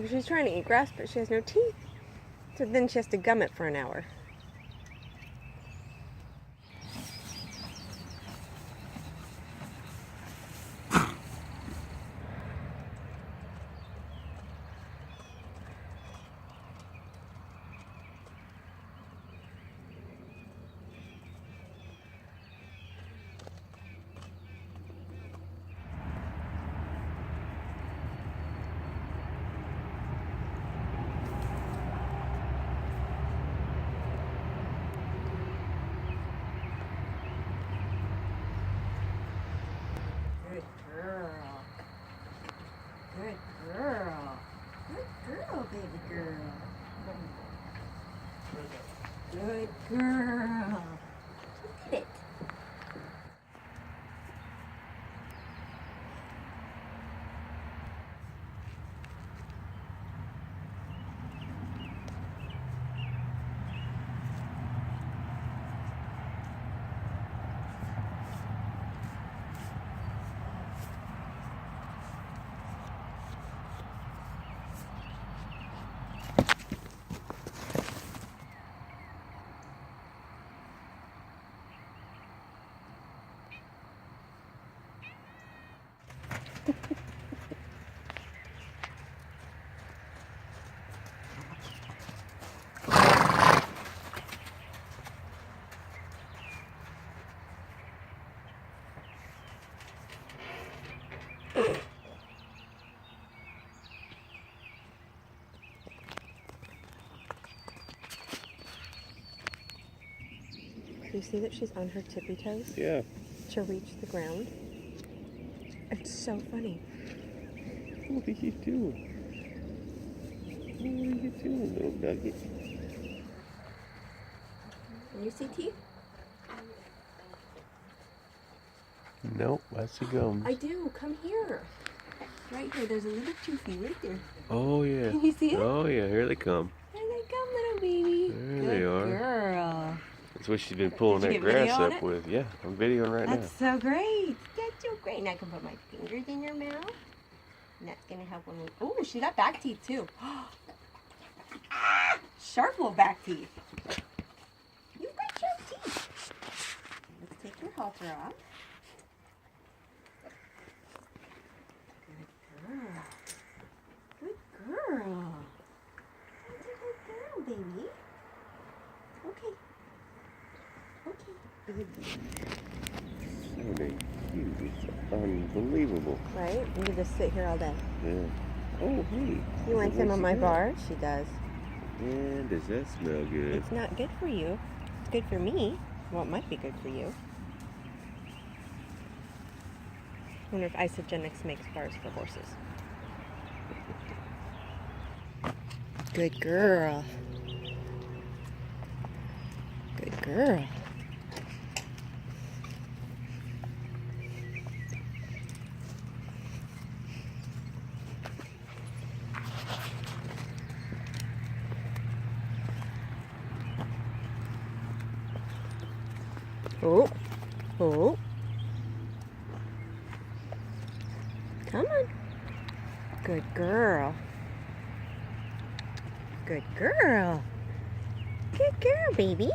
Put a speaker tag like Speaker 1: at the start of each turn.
Speaker 1: She's trying to eat grass, but she has no teeth. So then she has to gum it for an hour. Good girl. Good girl. Good girl, baby girl. Good girl. Look at it. Do you see that she's on her tippy toes?
Speaker 2: Yeah.
Speaker 1: To reach the ground. It's so funny.
Speaker 2: What are you doing? What are you doing, little nugget?
Speaker 1: Can you see teeth?
Speaker 2: Nope, that's the gums.
Speaker 1: I do. Come here. Right here. There's a little toothy right there.
Speaker 2: Oh, yeah.
Speaker 1: Can you see it?
Speaker 2: Oh, yeah, here they come.
Speaker 1: There they come, little baby.
Speaker 2: There
Speaker 1: Good
Speaker 2: they are.
Speaker 1: Girl.
Speaker 2: That's what she's been pulling
Speaker 1: Did you
Speaker 2: that
Speaker 1: get video
Speaker 2: grass
Speaker 1: on
Speaker 2: up
Speaker 1: it?
Speaker 2: with. Yeah, I'm videoing right
Speaker 1: That's so great. That's so great. And I can put my fingers in your mouth. And that's going to help when we... Oh, she got back teeth, too. Sharp little back teeth. You've got sharp teeth. Let's take your halter off. Good girl. That's a good girl, baby. Okay. Okay.
Speaker 2: now. Oh, they cute. It's unbelievable.
Speaker 1: Right? You can just sit here all day.
Speaker 2: Yeah. Oh, hey.
Speaker 1: You want some of my bars? She does.
Speaker 2: Man, does that smell good?
Speaker 1: It's not good for you. It's good for me. Well, it might be good for you. I wonder if isogenics makes bars for horses. Good girl. Good girl. Oh, oh. Come on. Good girl. Good girl. Good girl, baby.